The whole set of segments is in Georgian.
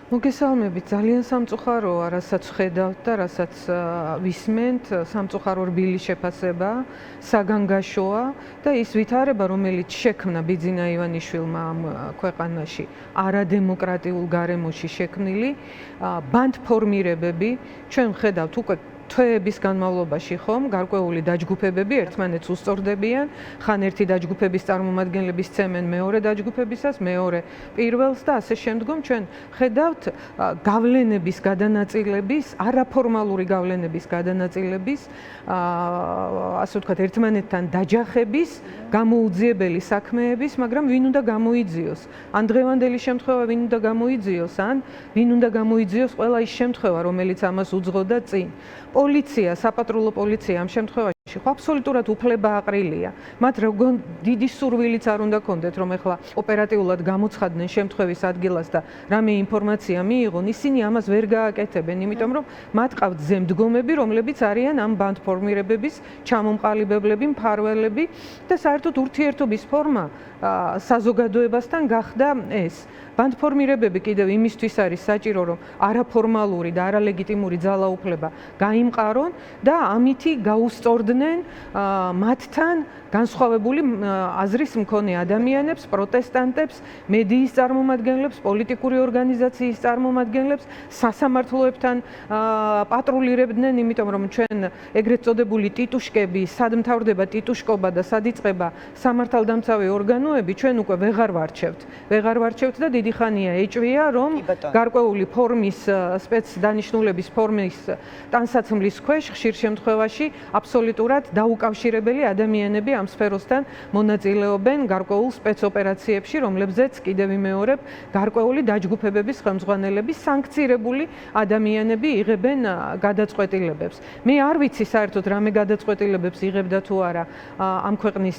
მოგესალმებით, ძალიან სამწუხაროა, რასაც ხედავთ და რასაც ვისმენთ, სამწუხარო რბილი შეფასება, საგანგაშოა და ის ვითარება, რომელიც შექმნა ბიძინა ივანიშვილმა ამ ქვეყანაში, არადემოკრატიულ გარემოში შექმნილი ბანდფორმირებები, ჩვენ ხედავთ უკვე თვეების განმავლობაში ხომ გარკვეული დაჯგუფებები ერთმანეთს უსწორდებიან, ხან ერთი დაჯგუფების წარმომადგენლები სცემენ მეორე დაჯგუფებისას, მეორე პირველს და ასე შემდგომ ჩვენ ხედავთ გავლენების გადანაწილების, არაფორმალური გავლენების გადანაწილების, ასე ვთქვათ, ერთმანეთთან დაჯახების, გამოუძიებელი საქმეების, მაგრამ ვინ უნდა გამოიძიოს? ან დღევანდელი შემთხვევა ვინ უნდა გამოიძიოს, ან ვინ უნდა გამოიძიოს ყველა ის შემთხვევა, რომელიც ამას უძღოდა წინ? პოლიცია, საპატრულო პოლიცია ამ შემთხვევაში ხო აბსოლუტურად უფლება აყრილია. მათ როგორ დიდი სურვილიც არ უნდა კონდეთ, რომ ეხლა ოპერატიულად გამოცხადდნენ შემთხვევის ადგილას და რამე ინფორმაცია მიიღონ, ისინი ამას ვერ გააკეთებენ, იმიტომ რომ მათ ყავთ ზემდგომები, რომლებიც არიან ამ ბანდფორმირებების ჩამომყალიბებლები, მფარველები და საერთოდ ურთიერთობის ფორმა საზოგადოებასთან გახდა ეს. ბანდფორმირებები კიდევ იმისთვის არის საჭირო, რომ არაფორმალური და არალეგიტიმური ძალაუფლება გაიმყარონ და ამითი გაუსწორდნენ მათთან განსხვავებული აზრის მქონე ადამიანებს, პროტესტანტებს, მედიის წარმომადგენლებს, პოლიტიკური ორგანიზაციის წარმომადგენლებს, სასამართლოებთან პატრულირებდნენ, იმიტომ რომ ჩვენ ეგრეთ წოდებული ტიტუშკები, სად მთავრდება ტიტუშკობა და სად იწყება სამართალდამცავი ორგანოები, ჩვენ უკვე ვეღარ ვარჩევთ და დიდი ხანია ეჭვია, რომ გარკვეული ფორმის სპეცდანიშნულების ფორმის ტანსაცმლის ქვეშ ხშირ შემთხვევაში აბსოლუტურად დაუკავშირებელი ადამიანები ამ სფეროსთან მონაწილეობენ გარკვეულ სპეცოპერაციებში, რომლებზეც კიდევ ვიმეორებ, გარკვეული დაჯგუფებების ხელმძღვანელები, სანქცირებული ადამიანები იღებენ გადაწყვეტილებებს. მე არ ვიცი საერთოდ რამე გადაწყვეტილებებს იღებდა თუ არა ამ ქვეყნის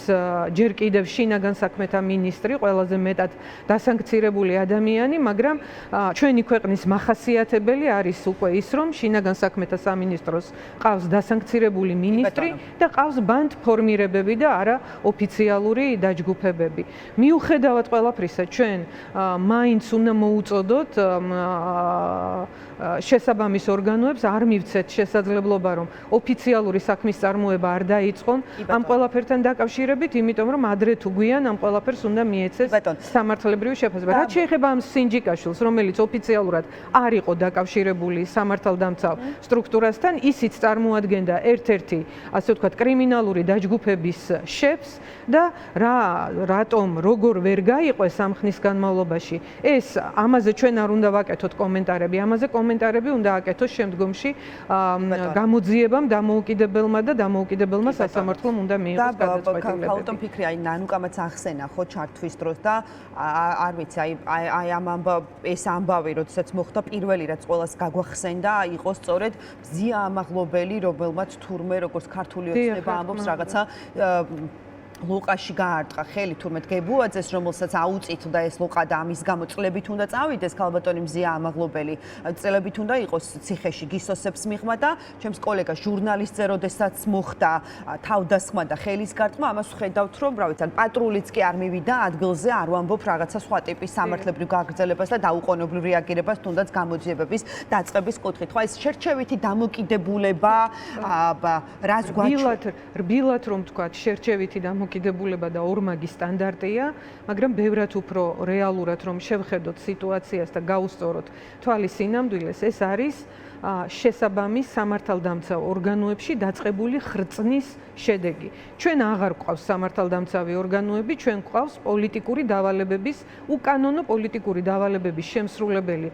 ჯერ კიდევ შინაგან საქმეთა მინისტრი, ყველაზე მეტად დასანქცირებული ადამიანი, მაგრამ ჩვენი ქვეყნის მახასიათებელი არის უკვე ის, რომ შინაგან საქმეთა სამინისტროს ყავს დასანქცირებული მინისტრი და ყავს ბანდფორმირებები და არა ოფიციალური დაჯგუფებები. მიუხედავად ყველაფრისა, ჩვენ მაინც უნდა მოუწოდოთ შესაბამის ორგანოებს, არ მივცეთ შესაძლებლობა, რომ ოფიციალური საქმის წარმოება არ დაიწყონ ამ ყველაფერთან დაკავშირებით, იმიტომ რომ ადრე თუ გვიან ამ ყველაფერს უნდა მიეცეს სამართლებრივი შეფასება. რაც შეეხება ამ სინჯიკაშვილს, რომელიც ოფიციალურად არ იყო დაკავშირებული სამართალდამცავ სტრუქტურასთან, ისიც წარმოადგენდა ერთ-ერთი, ასე ვთქვათ, კრიმინალური დაჯგუფების შეფს და რატომ როგორ ვერ გაიყვეს ამ ხნის განმავლობაში, ეს ამაზე ჩვენ არ უნდა ვაკეთოთ კომენტარები, ამაზე კომენტარები უნდა აკეთოს შემდგომში გამოძიებამ, დამოუკიდებელმა და დამოუკიდებელმა სასამართლომ უნდა მიიღოს გადაწყვეტილებები. ხალხთან ფიქრი, აი ნანუკამაც ახსენა ხო ჩართვის დროს და არ ვიცი, აი ამ ეს ამბავი, როდესაც მოხდა პირველი რაც ყველას გაგვახსენდა, იყო სწორედ მზია ამაღლობელი, რომელმაც თურმე როგორც ქართული ოცნება ამბობს რაღაცა ლოყაში გაარტყა ხელი თურმე გებუაძეს, რომელსაც აუწითდა ეს ლოყა და ამის გამო წლებით უნდა წავიდეს ქალბატონი მზია ამაღლობელი, წლებით უნდა იყოს ციხეში გისოსებს მიღმა და ჩემს კოლეგას ჟურნალისტზე როდესაც მოხდა თავდასხმა და ხელის გარტყმა, ამას ვხედავთ, რომ რა ვიცი, პატრულიც კი არ მივიდა ადგილზე, არ ვამბობ რაღაცა სხვა ტიპის სამართლებრივ გაგრძელებას და დაუყოვნებლივ რეაგირებას, თუნდაც გამოძიებების დაწყების კუთხით. ხო, ეს შერჩევითი დამოკიდებულება, რას გვაჩვენებს? რბილად რომ თქვა, შერჩევითი დამოკიდებულება და ორმაგი სტანდარტია, მაგრამ ბევრად უფრო რეალურად რომ შევხედოთ სიტუაციას და გაუსწოროთ თვალის სინამდვილეს, ეს არის შესაბამის სამართალდამცავ ორგანოებში დაწყებული ხრწნის შედეგი. ჩვენ აღარ გვყავს სამართალდამცავი ორგანოები, ჩვენ გვყავს პოლიტიკური დავალებების, უკანონო პოლიტიკური დავალებების შემსრულებელი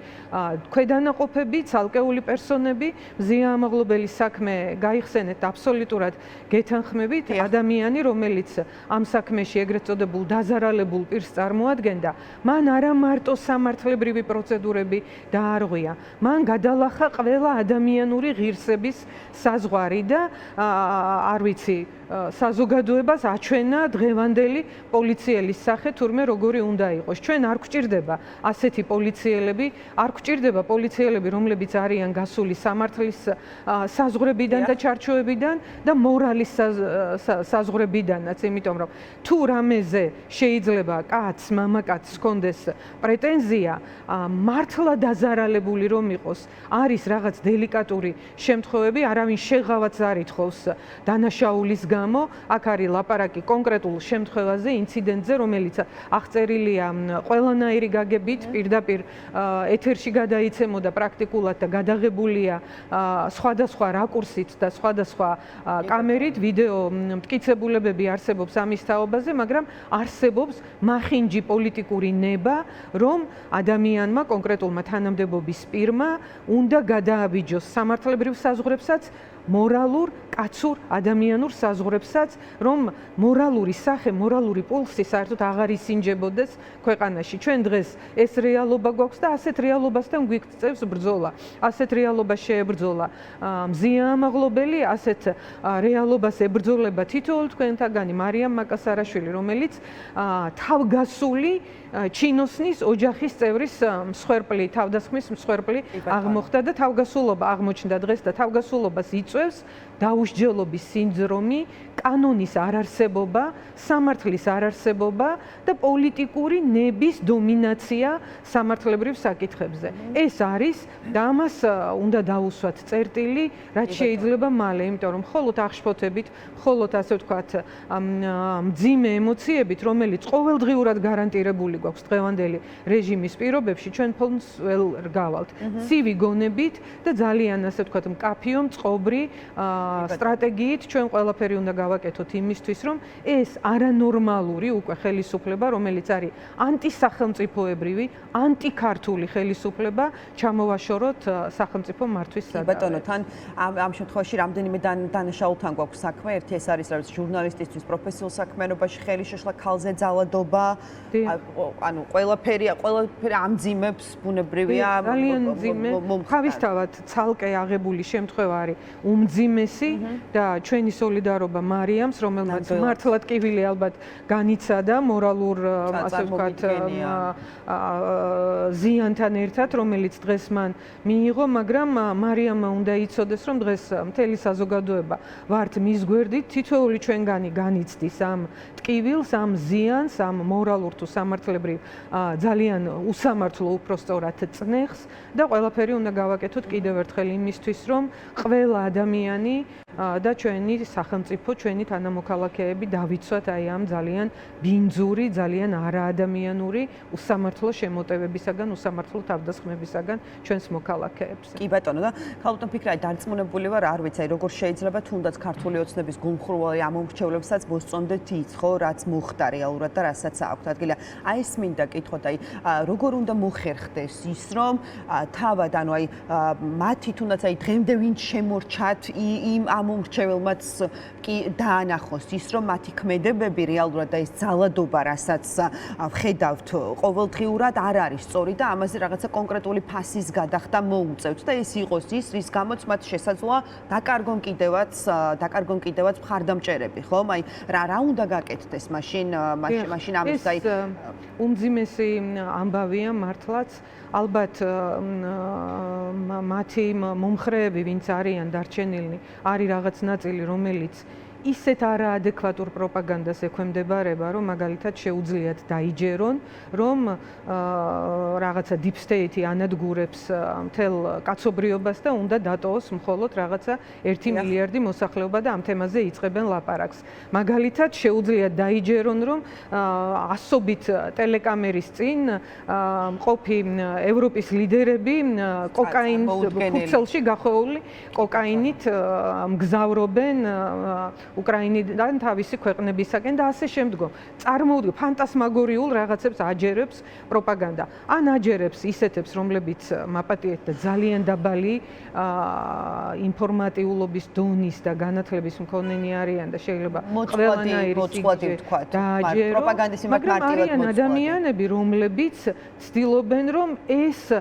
ქვედანაყოფები, ცალკეული პერსონები, მზია ამაღლობელის საქმე გაიხსენეთ აბსოლუტურად გეთანხმებით, ადამიანი, რომელიც ამ საქმეში ეგრეთ წოდებულ დაზარალებულ პირს წარმოადგენდა, მან არა მარტო სამართლებრივი პროცედურები დაარღვია, მან გადალახა ყველა ადამიანური ღირსების საზღვარი და არ ვიცი, საზოგადოებას აჩვენა დღევანდელი პოლიციელის სახე, თურმე როგორი უნდა იყოს. ჩვენ არ გვჭირდება ასეთი პოლიციელები, არ გვჭირდება პოლიციელები, რომლებიც არიან გასული სამართლის საზღვრებიდან და ჩარჩოებიდან და მორალის საზღვრებიდანაც, იმიტომ რომ თუ რამეზე შეიძლება კაცს, მამაკაცს ჰქონდეს პრეტენზია, მართლა დაზარალებული რომ იყოს, არის რაღაც დელიკატური შემთხვევები, არავინ შეღავაც არ ითხოვს დანაშაულის გამო, აქ არის ლაპარაკი კონკრეტულ შემთხვევაზე, ინციდენტზე, რომელიც აღწერილია ყველანაირი გაგებით, პირდაპირ ეთერში გადაიცემოდა პრაქტიკულად და გადაღებულია სხვადასხვა რაკურსით და სხვადასხვა კამერით, ვიდეო მტკიცებულებები არსებობს ამის თაობაზე, მაგრამ არსებობს მახინჯი პოლიტიკური ნება, რომ ადამიანმა, კონკრეტულმა თანამდებობის პირმა უნდა გადააბიჯოს სამართლებრივ საზღვრებსაც, მორალურ, კაცურ, ადამიანურ საზღვრებსაც, რომ მორალური სახე, მორალური პულსი საერთოდ აღარ ისინჯებოდეს ქვეყანაში. ჩვენ დღეს ეს რეალობა გვაქვს და ასეთ რეალობასთან გვიქცევს ბრძოლა. ასეთ რეალობას შეებრძოლა მზია ამაღლობელი, ასეთ რეალობას ებრძოლება თითოეულ თქვენთაგანი მარიამ მაკასარაშვილი, რომელიც თავგასული ჩინოსნის ოჯახის წევრის მსხვერპლი, თავდასხმის მსხვერპლი აღმოხდა და თავგასულობა აღმოჩნდა დღეს და თავგასულობას იწვევს დაუსჯელობის სინდრომი, კანონის არარსებობა, სამართლის არარსებობა და პოლიტიკური ნების დომინაცია სამართლებრივ საკითხებზე. ეს არის და ამას უნდა დაუსვათ წერტილი, რაც შეიძლება მალე, იმიტომ რომ მხოლოდ აღშფოთებით, მხოლოდ ასე ვთქვათ, მძიმე ემოციებით, რომელიც ყოველდღიურად გარანტირებული გვაქვს დღევანდელი რეჟიმის პირობებში, ჩვენ ფონს ველრგავალთ. ცივი გონებით და ძალიან ასე ვთქვათ, მკაფიო, წყობრი სტრატეგიით ჩვენ ყველაფერი უნდა გავაკეთოთ იმისთვის, რომ ეს არანორმალური უკვე ხელისუფლება, რომელიც არის ანტისახელმწიფოებრივი, ანტიქართული ხელისუფლება, ჩამოვაშოროთ სახელმწიფო მართვის სადა. ბატონო, თან ამ შემთხვევაში რამდენიმე დანაშაულთან გვაქვს საქმე. ერთი ეს არის, რაც ჟურნალისტისთვის პროფესიულ საქმიანობაში ხელი შეშლა, ქალზე ძალადობა, ანუ ყველაფერი ამძიმებს, ბუნებრივია. ძალიან მძიმე. თავისთავად ცალკე აღებული შემთხვევა არის უმძიმესი და ჩვენი სოლიდარობა მარიამს, რომელმაც მართლად კივილი ალბათ განიცადა მორალურ, ასე ვთქვათ, ზიანთან ერთად, რომელიც დღეს მან მიიღო, მაგრამ მარიამმა უნდა იცოდეს, რომ დღეს მთელი საზოგადოება ვართ მის გვერდით, თითოეული ჩვენგანი განიცდის ამ ტკივილს, ამ ზიანს, ამ მორალურ თუ სამართლებრივ ძალიან უსამართლო უпростоრად წნეხს და ყველაფერი უნდა გავაკეთოთ კიდევ ერთხელ იმისთვის, რომ ყველა ადამიანი და ჩვენი სახელმწიფო, ჩვენი თანამოქალაქეები დავიცვათ აი ამ ძალიან ბინძური, ძალიან არაადამიანური უსამართლო შემოტევებისაგან, უსამართლო თავდასხმებისაგან ჩვენს მოქალაქეებს. კი ბატონო და ხალხთან ფიქრάει დარწმუნებული ვარ, არ ვიცი, როგორ შეიძლება თუნდაც ქართული ოცნების გულმხრივი ამ მომრჩევლებსაც მოსწონდეთ ის, ხო, რაც მოხდა რეალურად და რასაც აქვთ ადგილი. აი ეს მინდა კითხოთ, აი როგორ უნდა მოხერხდეს ის, რომ თავად, ანუ აი მათი თუნდაც აი დღემდე ვინც შემორჩათ იმ მომრჩეველმაც კი დაანახოს ის, რომ მათი ქმედებები რეალურად და ეს ძალადობა, რასაც ვხედავთ ყოველდღიურად, არ არის სწორი და ამაზე რაღაცა კონკრეტული ფასის გადახდა მოუწევთ და ეს იყოს ის, რის გამოც მათ შესაძლოა დაკარგონ კიდევაც მხარდამჭერები, ხომ? აი რა უნდა გაკეთდეს მაშინ ამის აი უმძიმესი ამბავია მართლაც. ალბათ მათი მომხრეები, ვინც არიან დარჩენილნი, არის რაღაც ნაწილი, რომელიც ისეთ არაადეკვატურ პროპაგანდას ექვემდებარება, რომ მაგალითად შეუძლიათ დაიჯერონ, რომ რაღაცა deep state-ი ანადგურებს მთელ კაცობრიობას და უნდა დატოვოს მხოლოდ რაღაცა 1 მილიარდი მოსახლეობა და ამ თემაზე იწყებენ ლაპარაკს. მაგალითად შეუძლიათ დაიჯერონ, რომ ასობით ტელეკამერის წინ მყოფი ევროპის ლიდერები კოკაინის ქუცელში გახვეული კოკაინით მგზავრობენ უკრაინიდან თავისი ქვეყნებისაკენ და ასე შემდგომ. წარმოვიდგინე, ფანტასმაგორიულ რაღაცებს აჯერებს პროპაგანდა. ან აჯერებს ისეთებს, რომლებიც მაპატიეთ და ძალიან დაბალი ინფორმატიულობის დონის და განათლების მქონენი არიან და შეიძლება ყველანაირი პროპაგანდის მაგრამ არიან ადამიანები, რომლებიც ცდილობენ, რომ ეს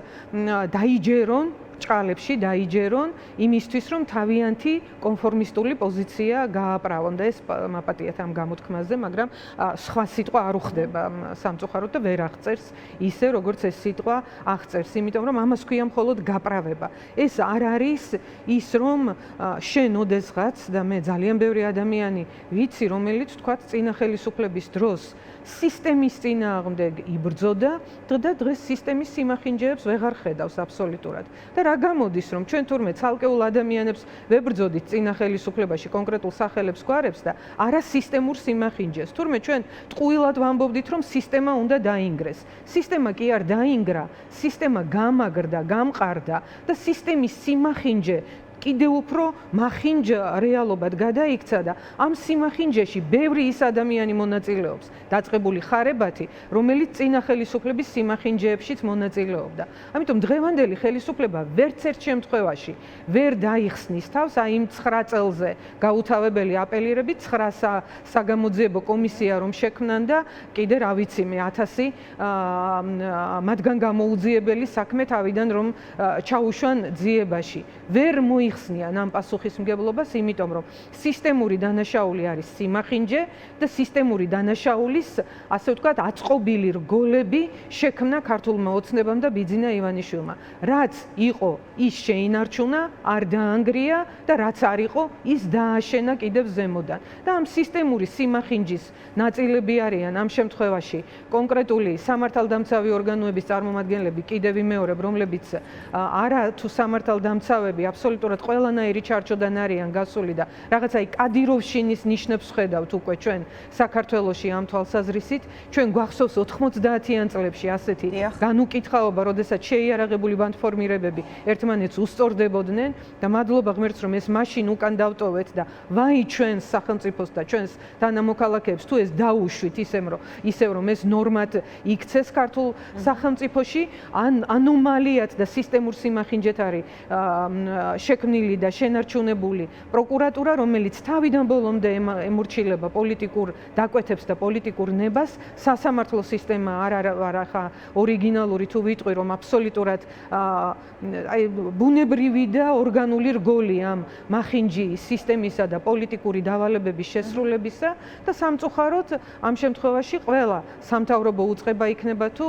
დაიჯერონ ჭყალებში დაიჯერონ იმისთვის, რომ თავიანთი კონფორმისტული პოზიცია გააправონ და ეს მაპატიათ ამ გამოთქმაზე, მაგრამ სხვა სიტყვა არ უხდება სამწუხაროდ და ვერ აღწერს ისე, როგორც ეს სიტყვა აღწერს, იმიტომ რომ ამას ქვია მხოლოდ გაправება. ეს არ არის ის, რომ შენ ოდესღაც და მე ძალიან ბევრი ადამიანი ვიცი, რომელიც თქვათ წინა ხელისუფლების დროს სისტემის წინააღმდეგ იბრძოდა და დღეს სისტემის სიმახინჯეებს ვეღარ ხედავს აბსოლუტურად. და რა გამოდის, რომ ჩვენ თურმე ცალკეულ ადამიანებს ვებრძოდით წინა ხელისუფლებაში კონკრეტულ სახელებს გვარებს და არა სისტემურ სიმახინჯეს. თურმე ჩვენ ტყუილად ვამბობდით, რომ სისტემა უნდა დაინგრეს. სისტემა კი არ დაინგრა, სისტემა გამაგრდა, გამყარდა და სისტემის სიმახინჯე კიდევ უფრო მახინჯ რეალობად გადაიქცა და ამ სიმახინჯეში ბევრი ის ადამიანი მონაწილეობს, დაწყებული ხარებათი, რომელიც წინა ხელისუფლების სიმახინჯეებშიც მონაწილეობდა. ამიტომ დღევანდელი ხელისუფლება ვერც ერთ შემთხვევაში ვერ დაიხსნის თავს აი იმ 9 წელზე გაუთავებელი აპელირებით 9 საგამოძიებო კომისია რომ შექმნან და კიდე რა ვიცი მე 1000 მათგან გამოუძიებელი საქმე თავიდან რომ ჩაუშვან ძიებაში. ვერ მოიხსნიან ამ პასუხისმგებლობას, იმიტომ რომ სისტემური დანაშაული არის სიმახინჯე და სისტემური დანაშაულის, ასე ვთქვათ, აწყობილი რგოლები შექმნა ქართულმა ოცნებამ და ბიძინა ივანიშვილმა. რაც იყო, ის შეინარჩუნა, არ დაანგრია და რაც არ იყო, ის დააშენა კიდევ ზემოდან. და ამ სისტემური სიმახინჯის ნაწილები არიან ამ შემთხვევაში კონკრეტული სამართალდამცავი ორგანოების წარმომადგენლები, კიდევ ვიმეორებ, რომლებიც არა თუ სამართალდამცავები აბსოლუტურად ყველანაირი ჩარჩოდან არიან გასული და რაღაცა კადიროვშინის ნიშნებს ხედავთ უკვე ჩვენ საქართველოში ამ თვალსაზრისით. ჩვენ გვახსოვს 90-იან წლებში ასეთი განუკითხაობა, როდესაც შეიარაღებული ბანდფორმირებები ერთმანეთს უსწორდებოდნენ და მადლობა ღმერთს, რომ ეს მაშინ უკან დავტოვეთ და ვაი ჩვენს სახელმწიფოს და ჩვენს თანამოქალაქეებს თუ ეს დაუშვით ისევ რომ ეს ნორმად იქცეს ქართულ სახელმწიფოში, ანომალიად და სისტემურ სიმახინჯეთ არის შექმნილი და შენარჩუნებული პროკურატურა, რომელიც თავიდან ბოლომდე ემორჩილება პოლიტიკურ დაკვეთებს და პოლიტიკურ ნებას. სასამართლო სისტემა არ ახლა ორიგინალური თუ ვიტყვი, რომ აბსოლუტურად ბუნებრივი და ორგანული რგოლი ამ მახინჯის სისტემისა და პოლიტიკური დავალებების შესრულებისა და სამწუხაროდ ამ შემთხვევაში ყველა სამთავრობო უწყება იქნება თუ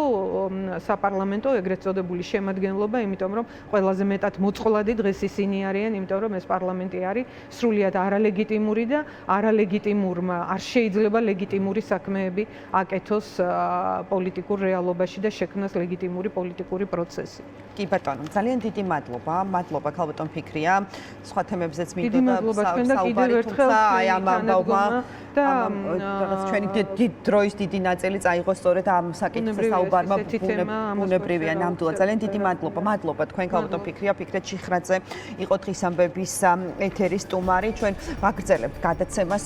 საპარლამენტო ეგრეთ წოდებული შემადგენლობა, იმიტომ რომ ყველაზე მეტად მოწყვლადი დღეს ისინი არიან, იმიტომ რომ ეს პარლამენტი არის სრულიად არალეგიტიმური და არალეგიტიმურმა არ შეიძლება ლეგიტიმური საქმეები აკეთოს პოლიტიკურ რეალობაში და შექმნას ლეგიტიმური პოლიტიკური პროცესი. კი ბატონო, ძალიან დიდი მადლობა. მადლობა ქალბატონ ფიქრია. სხვა თემებზეც დიდი მადლობა თქვენ და კიდევ ერთხელ აი ამ ამბავმა და რაღაც ჩვენი დროის დიდი ნაწილი წაიღო სწორედ ამ საკითხზე საუბარმა ბუნებრივია ნამდვილად. ძალიან დიდი მადლობა. მადლობა თქვენ ქალბატონ ფიქრია, ფიქრეთ შიხრაძე იყო დღის ამბების ეთერის სტუმარი. ჩვენ ვაგრძელებთ გადაცემას.